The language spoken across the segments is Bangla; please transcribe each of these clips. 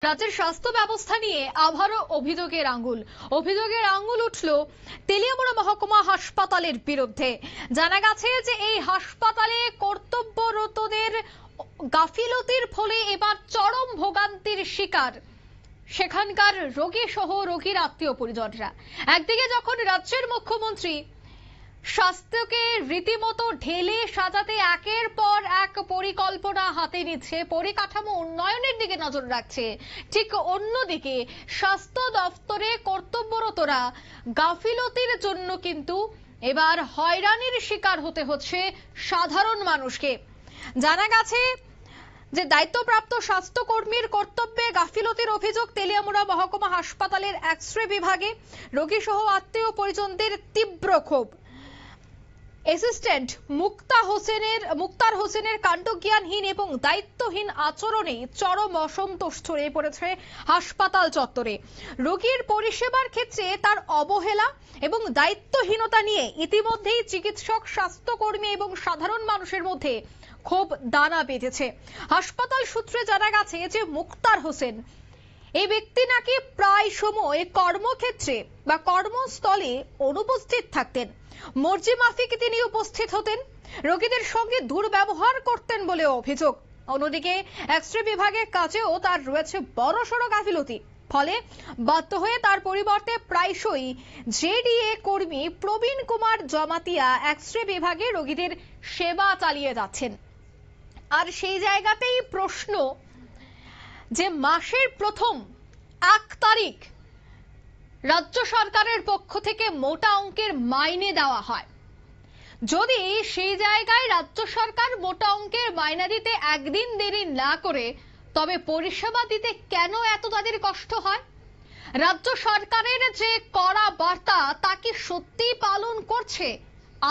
রাজ্যের স্বাস্থ্য ব্যবস্থা নিয়ে আবারও অভিযোগের আঙুল উঠল তেলিয়ামুড়া মহকুমা হাসপাতালের বিরুদ্ধে। জানা গেছে যে এই হাসপাতালে কর্তব্যরতদের গাফিলতির ফলে এবার চরম ভোগান্তির শিকার সেখানকার রোগী সহ রোগীর আত্মীয় পরিজনরা। একদিকে যখন রাজ্যের মুখ্যমন্ত্রী স্বাস্থ্যকে রীতিমতো ঢেলে সাজাতে একের পর এক পরিকল্পনা হাতে নিচ্ছে, পরিকাঠামো উন্নয়নের দিকে নজর রাখছে, ঠিক অন্যদিকে স্বাস্থ্য দপ্তরে কর্তব্যরতরা গাফিলতির জন্য কিন্তু এবার হয়রানির শিকার হতে হচ্ছে সাধারণ মানুষকে। জানা গেছে যে দায়িত্বপ্রাপ্ত স্বাস্থ্যকর্মীর কর্তব্যে গাফিলতির অভিযোগ তেলিয়ামুড়া মহকুমা হাসপাতালের এক্স-রে বিভাগে। রোগী সহ আত্মীয় পরিজনদের তীব্র ক্ষোভ। অ্যাসিস্ট্যান্ট মুক্তার হোসেনের কাণ্ডজ্ঞানহীন এবং দায়িত্বহীন আচরণে চরম অসন্তোষ ছড়িয়ে পড়েছে হাসপাতাল চত্বরে। রোগীর পরিষেবার ক্ষেত্রে তার অবহেলা এবং দায়িত্বহীনতা নিয়ে ইতিমধ্যেই চিকিৎসক, স্বাস্থ্যকর্মী এবং সাধারণ মানুষের মধ্যে ক্ষোভ দানা বেঁধেছে। হাসপাতাল সূত্রে জানা গেছে যে মুক্তার হোসেন এই ব্যক্তি নাকি প্রায় সময় কর্মক্ষেত্রে বা কর্মস্থলে অনুপস্থিত থাকতেন। মর্জি মাফিক তিনি উপস্থিত হতেন, রোগীদের সঙ্গে দুর্ব্যবহার করতেন বলে অভিযোগ। অন্যদিকে এক্স-রে বিভাগের কাজেও তার রয়েছে বড়সড় গাফিলতি, ফলে বাধ্য হয়ে তার পরিবর্তে প্রায়শই জেডিএ কর্মী প্রবীণ কুমার জমাতিয়া এক্স-রে বিভাগে রোগীদের সেবা চালিয়ে যাচ্ছেন। আর সেই জায়গাতেই প্রশ্ন যে মাসের প্রথম 1 তারিখ রাজ্য সরকারের পক্ষ থেকে মোটা অঙ্কের মাইনে দেওয়া হয়, যদি সেই জায়গায় রাজ্য সরকার মোটা অঙ্কের মাইনে দিতে একদিন দেরি না করে, তবে পরিষেবা দিতে কেন এত তাদের কষ্ট হয়? রাজ্য সরকারের যে কড়া বার্তা তা কি সত্যি পালন করছে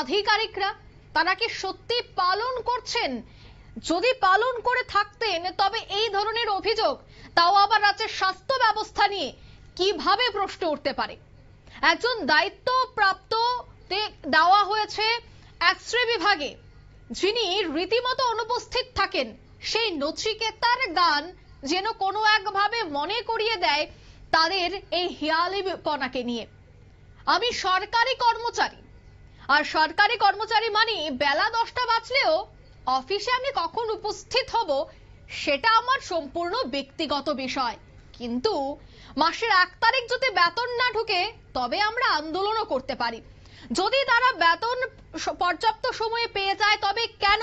আধিকারিকরা? তারা কি সত্যি পালন করছেন? যদি পালন করে থাকতেন তবে এই ধরনের অভিযোগ, তাও আবার রাজ্যের স্বাস্থ্য ব্যবস্থা নিয়ে, কিভাবে প্রশ্ন উঠতে পারে? একজন দায়িত্বপ্রাপ্ত দেওয়া হয়েছে এক্স-রে বিভাগে, যিনি রীতিমতো অনুপস্থিত থাকেন, সেই নচিকেতার গান যেন কোনো একভাবে মনে করিয়ে দেয় তাদের এই হিয়ালিপনাকে নিয়ে। আমি সরকারি কর্মচারী, আর সরকারি কর্মচারী মানে বেলা 10টা বাজলেও অফিসে আমি কখন উপস্থিত হব সেটা আমার সম্পূর্ণ ব্যক্তিগত বিষয়। কিন্তু মাসের 1 তারিখ যদি বেতন না ঢুকে তবে আমরা আন্দোলনও করতে পারি। যদি তারা বেতন পর্যাপ্ত সময়ে পেয়ে যায় তবে কেন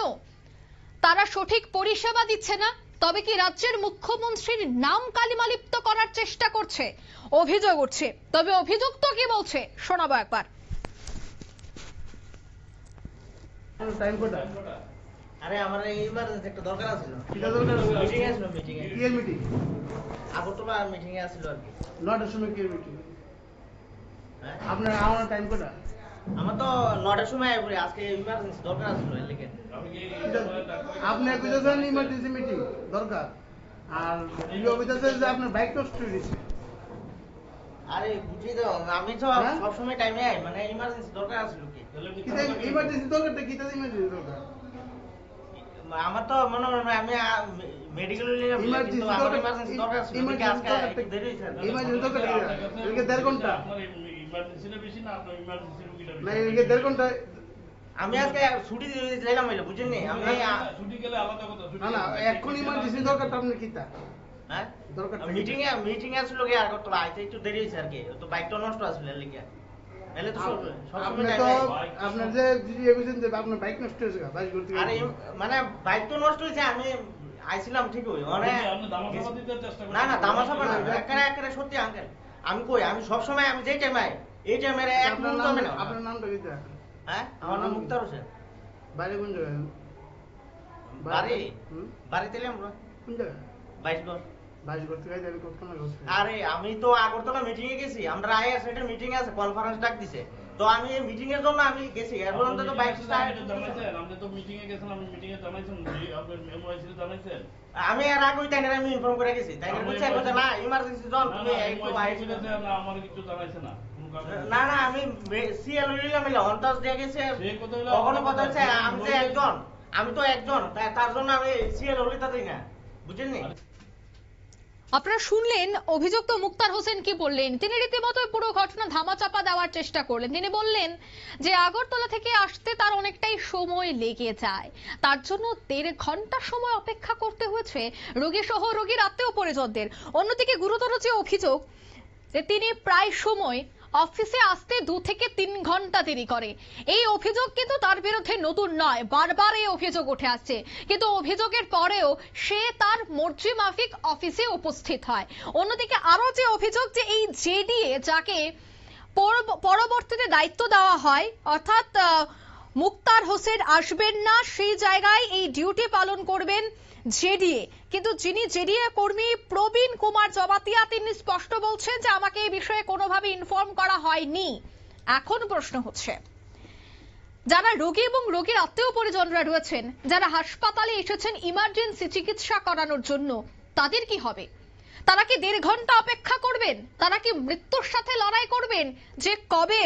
তারা সঠিক পরিষেবা দিচ্ছে না? তবে কি রাজ্যের মুখ্যমন্ত্রীর নাম কালিমালিপ্ত করার চেষ্টা করছে? অভিযোগ উঠছে, তবে অভিযুক্ত কি বলছে শোনাবো একবার। আরে আমার এই ইমার্জেন্সি একটা দরকার ছিল। কিটা দরকার ছিল? মিটিং এ ছিল, মিটিং এ। কি এর মিটিং? আগরতলা মিটিং এ ছিল আর কি। 9টার সময় কি এর মিটিং? হ্যাঁ? আপনার আমার টাইম কোটা? আমার তো 9টার সময় আইবো, আজকে ইমার্জেন্সি দরকার ছিল এর লাগি। আপনি কইতেছেন ইমার্জেন্সি মিটিং দরকার, আর ইও কইতেছেন যে আপনার বাইক নষ্ট হয়ে গেছে। আরে বুঝি দাও, আমি তো সব সময় টাইমে আই, মানে ইমার্জেন্সি দরকার ছিল কি? কিটা ইমার্জেন্সি দরকারটা কিটা ইমার্জেন্সি দরকার? আমার তো মনে হয় আমি মেডিকেল নিলাম, কিন্তু আমার ইমার্জেন্সি দরকার ছিল। ইমার্জেন্সি আজকে একটু দেরি হইছে। ইমার্জেন্সি দরকার এদিকে 1.5 ঘন্টা। আপনার ইমার্জেন্সিটা বেশি না আপনার ইমার্জেন্সি রোগীটা বেশি? না এদিকে 1.5 ঘন্টা। আমি আজকে ছুটি দিয়ে দিলাম হইলো, বুঝছেন নি? আমি ছুটি গেলে আলাদা কথা। না না এখন ইমার্জেন্সি দরকারটা আপনার কিটা? হ্যাঁ দরকার মিটিং এ আসলো কি আগরতলা আইতে একটু দেরি হইছে আর কি, তো বাইকটা নষ্ট আসলে এর লাগি। নালে তো সব আপনি সময় তো টাইমে আপনার যে দিদি কইছেন যে আপনার বাইক নষ্ট হয়েছে বাইক করতে আরে মানে বাইক তো নষ্ট হইছে, আমি আইছিলাম ঠিক হই মানে আপনি দামাচাপা দিতে চেষ্টা করেন? না না দামাচাপা না, একেবারে সত্যি আঙ্কেল। আমি কই আমি সব সময় আমি যেই টাইমে আই এই টাইমের এক মিনিট কমে না। আপনার নামটা কিটা? হ্যাঁ আমার নাম মুক্তার হোসেন। বাইরে কোন জায়গায়? বাড়ি হুম? বাড়ি তেলে আমরা কোন জায়গায়? 22 ঘর। বাইশ করতে গেছে আমি কত না করছি। আরে আমি তো আগরতলা মিটিং এ গেছি, আমরা আইএস এর মিটিং আছে, কনফারেন্স ডাক দিছে, তো আমি এই মিটিং এর জন্য আমি গেছি। এখন তো বাইক জানাইছেন, আপনি তো মিটিং এ গেছেন, আমি মিটিং এ জানাইছেন, আপনার এমওআই ছিল জানাইছেন? আমি এর আগে ওই টাইমে আমি ইনফর্ম করে গেছি, তাই বলছে কথা না ইমার্জেন্সি জল তুমি একটু আইছিল না আমার কিছু জানাইছে না। না না আমি সিএল হইলাম মিলা অন্তস দিয়ে গেছে। সে কথা হলো কখনো কথা হচ্ছে আমি তো একজন তার জন্য আমি সিএল হইতে দেই না, বুঝছেন নি? আপনারা শুনলেন অভিযুক্ত মুক্তার হোসেন কি বললেন। তিনি রীতিমতো পুরো ঘটনা ধামাচাপা দেওয়ার চেষ্টা করলেন। তিনি বললেন যে আগরতলা থেকে আসতে তার অনেকটাই সময় লেগে যায়, তার জন্য 1.5 ঘন্টা সময় অপেক্ষা করতে হয়েছে রোগী সহ রোগীর আত্মীয় পরিজনদের। অন্যদিকে গুরুতর যে অভিযোগ যে তিনি প্রায় সময় অফিসে আসতে 2 থেকে 3 ঘন্টা দেরি করে। এই অভিযোগ কিন্তু তার বিরুদ্ধে নতুন নয়, বারবার এই অভিযোগ উঠে আসছে, কিন্তু অভিযোগের পরেও সে তার মর্জি মাফিক অফিসে উপস্থিত হয়। অন্যদিকে আরো যে অভিযোগ যে এই জেডিএ যাকে পরবর্তীতে দায়িত্ব দেওয়া হয়, অর্থাৎ মুক্তার হোসেন আসবেন না, সেই জায়গায় এই ডিউটি পালন করবেন জেডিএ। কিন্তু যিনি জেডিএ কর্মী প্রবীণ কুমার জমাতিয়া, তিনি স্পষ্ট বলছেন যে আমাকে এই বিষয়ে কোনোভাবে ইনফর্ম করা হয়নি। এখন প্রশ্ন হচ্ছে, যারা রোগী এবং রোগীর আত্মীয় পরিজনরা রয়েছেন, যারা হাসপাতালে এসেছেন ইমার্জেন্সি চিকিৎসা করানোর জন্য, তাদের কি হবে? তারা কি 1.5 ঘন্টা অপেক্ষা করবেন? তারা কি মৃত্যুর সাথে লড়াই করবেন যে কবে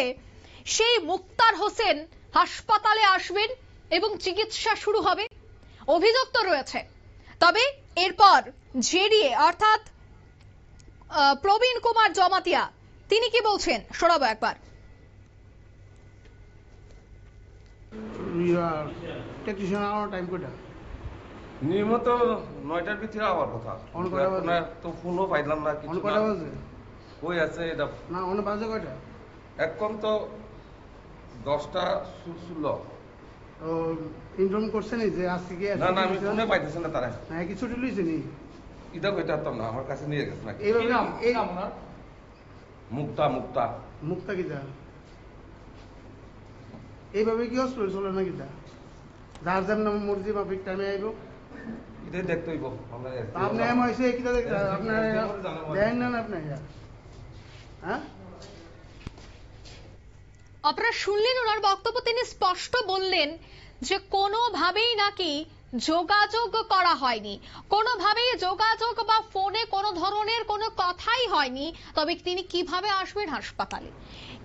সেই মুক্তার হোসেন হাসপাতালে আসবেন এবং চিকিৎসা শুরু হবে? অভিযোগ তো রয়েছে। তবে এরপর জেডিএ অর্থাৎ প্রবীণ কুমার জমাতিয়া তিনি কি বলছেন শোনাবো একবার। টাইম কোটা নিয়মিত 9টার ভিতরে আওয়ার কথা। তো ফোনও পাইলাম না, কিছু কটা বাজে কই আছে এটা না অন্য বাজে কয়টা? এখন তো 10টা ষোলো। ও ইনফর্ম করছেন যে আজকে কি না না, আমি ফোনে পাইতেছি না তারা। হ্যাঁ কি ছুটি লইছে নি? এটা কইতে পারতাম না, আমার কাছে নিয়ে গেছে নাকি। এইভাবে এই মুক্তা মুক্তা মুক্তা কি যা এইভাবে কি হসপিটাল চলে না কিটা? যার যার নাম মর্জি মাফিক টাইমে আইব, এটাই দেখতে হইব। আমরা আপনি এম হইছে কিটা দেখ আপনার দেন না আপনি হ্যাঁ। আপনারা শুনলেন ওনার বক্তব্য। তিনি স্পষ্ট বললেন যে কোনোভাবেই নাকি যোগাযোগ করা হয়নি, কোনোভাবেই যোগাযোগ বা ফোনে কোনো ধরনের কোনো কথাই হয়নি। তবে তিনি কিভাবে আসবেন হাসপাতালে,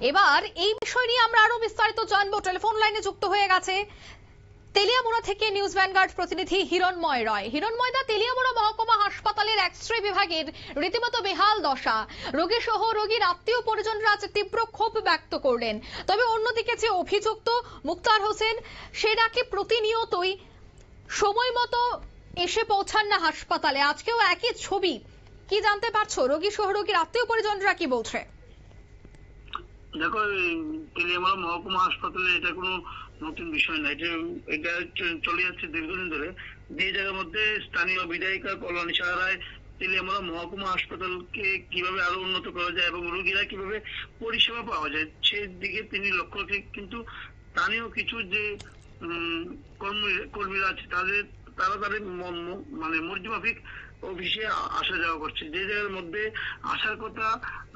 এবার এই বিষয় নিয়ে আমরা আরো বিস্তারিত জানবো। টেলিফোন লাইনে যুক্ত হয়ে গেছে তেলিয়ামুড়া থেকে নিউজ ভ্যানগার্ড প্রতিনিধি হিরণময় রয়। হিরণময় দা, তেলিয়ামুড়া মহকুমা হাসপাতালের এক্স-রে বিভাগের রীতিমতো বেহাল দশা। রোগী সহ রোগীর আত্মীয় পরিজনরা আজ তীব্র ক্ষোভ ব্যক্ত করলেন। তবে অন্যদিকে যে অভিযুক্ত মুক্তার হোসেন, সে নাকি প্রতিনিয়তই সময় মতো এসে পৌঁছান না হাসপাতালে। আজকেও একই ছবি। কি জানতে পারছো, রোগী সহ রোগীর আত্মীয় পরিজনরা কি বলছে? দেখো, তেলিয়ামুড়া মহকুমা হাসপাতালে এটা কোনো নতুন বিষয় না, এটা চলে যাচ্ছে দীর্ঘদিন ধরে। যে জায়গার মধ্যে স্থানীয় বিধায়িকা কল্যাণী সাহা রায় তেলিয়ামুড়া মহকুমা হাসপাতালকে কিভাবে আরো উন্নত করা যায় এবং রোগীরা কিভাবে পরিষেবা পাওয়া যায় সেই দিকে তিনি লক্ষ্য রাখেন। কিন্তু স্থানীয় কিছু যে কর্মীরা আছে তারা তাদের মানে মর্জি মাফিক অফিসে আসা যাওয়া করছে। যে জায়গার মধ্যে আসার কথা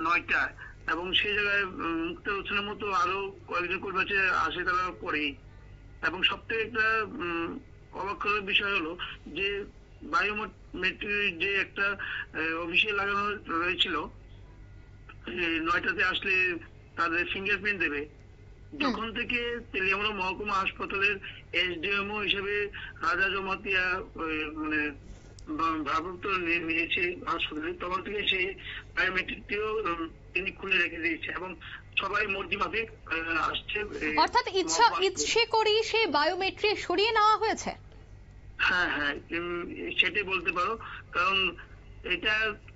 9টায় এবং সেই জায়গায় মুক্তার হোসেনের মতো আরো কয়েকজন কর্মী আছে আসে তারা পরেই। এবং সবথেকে একটা অবাক করার বিষয় হলো যে বায়োমেট্রিক যে একটা অফিসে লাগানো রয়েছিল, 9টাতে আসলে তাদের ফিঙ্গারপ্রিন্ট দেবে। যখন থেকে তেলিয়ামুড়া মহকুমা হাসপাতালের এসডিএমও হিসেবে রাজা জমাতিয়া মানে ভারপ্রাপ্ত নিয়েছে হাসপাতালে, তখন থেকে সেই বায়োমেট্রিকটিও তিনি খুলে রেখে দিয়েছে এবং সবাই মর্জি মাফিক আসছে। অর্থাৎ ইচ্ছে করেই সেই বায়োমেট্রিক সরিয়ে নেওয়া হয়েছে। হ্যাঁ হ্যাঁ, সেটাই বলতে পারো, কারণ এটা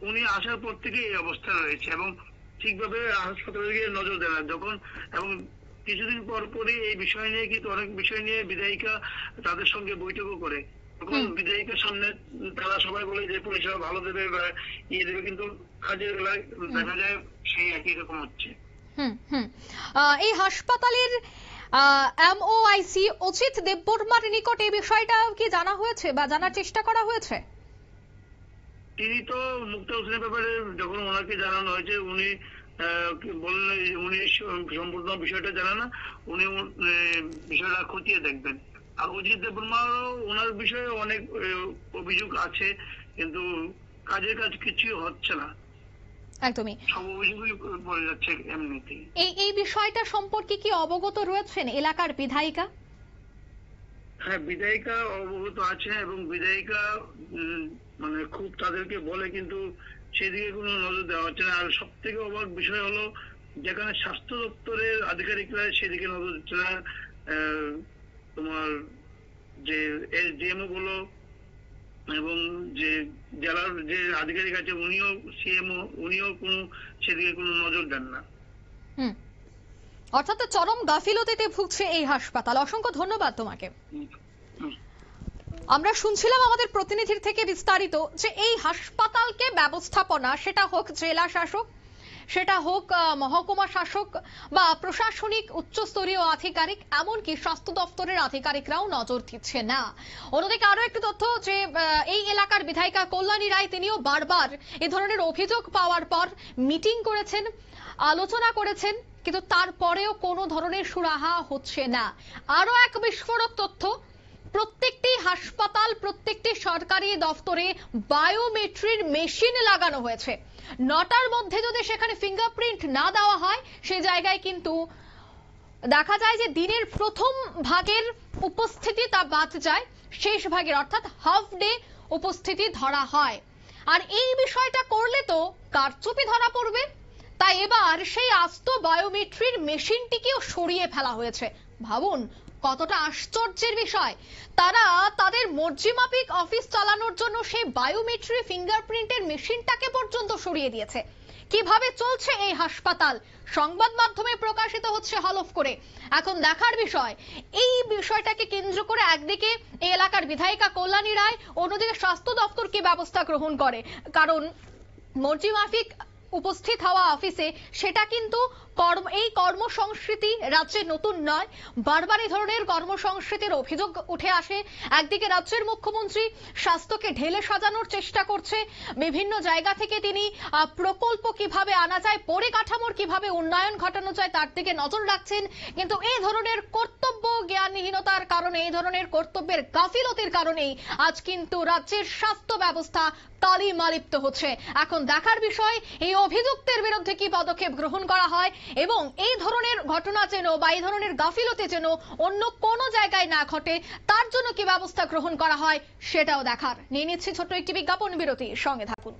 উনি আসার পর থেকে এই অবস্থা রয়েছে এবং ঠিকভাবে হাসপাতালে গিয়ে নজর দেয় না যখন। এবং কিছুদিন পর পরই এই বিষয় নিয়ে কিন্তু অনেক বিষয় নিয়ে বিধায়িকা তাদের সঙ্গে বৈঠকও করে। তখন বিধায়িকার সামনে তারা সবাই বলে যে পরিষেবা ভালো দেবে বা ইয়ে দেবে, কিন্তু কাজের বেলায় দেখা যায় সেই একই রকম হচ্ছে। এই হাসপাতালের এমওআইসি অজিত দেববর্মার নিকট এই বিষয়টা কি জানা হয়েছে বা জানার চেষ্টা করা হয়েছে? তিনি তো মুক্তা হোসেনের ব্যাপারে যখন ওনাকে জানানো হয়েছে উনি বললেন উনি সম্পূর্ণ বিষয়টা জানেন না, উনি বিষয়টা খতিয়ে দেখবেন। আর অজিত দেববর্মারও ওনার বিষয়ে অনেক অভিযোগ আছে, কিন্তু কাজের কাজ কিছু হচ্ছে না। একদমই সব অভিযোগই পড়ে যাচ্ছে এমনিতেই। এই বিষয়টা সম্পর্কে কি অবগত রয়েছেন এলাকার বিধায়িকা? হ্যাঁ, বিধায়িকা অবগত আছে এবং বিধায়িকা মানে খুব তাদেরকে বলে, কিন্তু সেদিকে কোনো নজর দেওয়া হচ্ছে না। আর সব থেকে অবাক বিষয় হলো যেখানে স্বাস্থ্য দপ্তরের আধিকারিকরা সেদিকে নজর দিচ্ছে না, তোমার যে এসডিএমও গুলো এবং যে জেলার যে আধিকারিক আছে উনিও সিএমও উনিও কোনো সেদিকে কোনো নজর দেন না। অর্থাৎ চরম গাফিলতিতে ভুগছে এই হাসপাতাল। অসংখ্য ধন্যবাদ তোমাকে। আমরা শুনছিলাম আমাদের প্রতিনিধির থেকে বিস্তারিত যে এই হাসপাতালকে ব্যবস্থাপনা, সেটা হোক জেলা শাসক, সেটা হোক মহকুমা শাসক বা প্রশাসনিক উচ্চস্তরীয় আধিকারিক, এমনকি স্বাস্থ্য দপ্তরের আধিকারিকরাও নজর দিচ্ছে না। অন্যদিকে আরো একটি তথ্য যে এই এলাকার বিধায়িকা কল্যাণী রায় তিনিও বারবার এ ধরনের অভিযোগ পাওয়ার পর মিটিং করেছেন, আলোচনা করেছেন, কিন্তু তারপরেও কোনো ধরনের সুরাহা হচ্ছে না। আরো এক বিস্ফোরক তথ্য, প্রত্যেকটি হাসপাতাল, প্রত্যেকটি সরকারি দপ্তরে বায়োমেট্রির মেশিন লাগানো হয়েছে। 9টার মধ্যে যদি সেখানে ফিঙ্গারপ্রিন্ট না দেওয়া হয়, সেই জায়গায় কিন্তু দেখা যায় যে দিনের প্রথম ভাগের উপস্থিতি তা বাদ যায়, শেষ ভাগের অর্থাৎ হাফ ডে উপস্থিতি ধরা হয়। আর এই বিষয়টা করলে তো কারচুপি ধরা পড়বে, তাই এবার সেই আস্ত বায়োমেট্রির মেশিনটিকেও সরিয়ে ফেলা হয়েছে। ভাবুন কতটা আশ্চর্যের বিষয়, তারা তাদের মর্জিমাফিক অফিস চালানোর জন্য সেই বায়োমেট্রি ফিঙ্গারপ্রিন্টের মেশিনটাকে পর্যন্ত সরিয়ে দিয়েছে। কিভাবে চলছে এই হাসপাতাল সংবাদ মাধ্যমে প্রকাশিত হচ্ছে হলফ করে। এখন দেখার বিষয় এই বিষয়টাকে কেন্দ্র করে একদিকে এই এলাকার বিধায়িকা কল্যাণী রায়, অন্যদিকে স্বাস্থ্য দপ্তর কি ব্যবস্থা গ্রহণ করে। কারণ মর্জিমাফিক উপস্থিত হওয়া অফিসে সেটা কিন্তু এই কর্মসংস্কৃতি রাজ্যে নতুন নয়, বারবার এই ধরনের কর্মসংস্কৃতির অভিযোগ উঠে আসে। একদিকে রাজ্যের মুখ্যমন্ত্রী স্বাস্থ্যকে ঢেলে সাজানোর চেষ্টা করছে, বিভিন্ন জায়গা থেকে তিনি প্রকল্প কিভাবে আনা যায়, পরিকাঠামোর কিভাবে উন্নয়ন ঘটানো যায় তার দিকে নজর রাখছেন, কিন্তু এই ধরনের কর্তব্য জ্ঞানহীনতার কারণে, এই ধরনের কর্তব্যের গাফিলতির কারণেই আজ কিন্তু রাজ্যের স্বাস্থ্য ব্যবস্থা কালিমালিপ্ত হচ্ছে। এখন দেখার বিষয় এই অভিযুক্তের বিরুদ্ধে কি পদক্ষেপ গ্রহণ করা হয় এবং এই ধরনের ঘটনা যেন বা এই ধরনের গাফিলতি যেন অন্য কোনো জায়গায় না ঘটে, তার জন্য কি ব্যবস্থা গ্রহণ করা হয় সেটাও দেখার। নিয়ে নিচ্ছি ছোট্ট একটি বিজ্ঞাপন বিরতি, সঙ্গে থাকুন।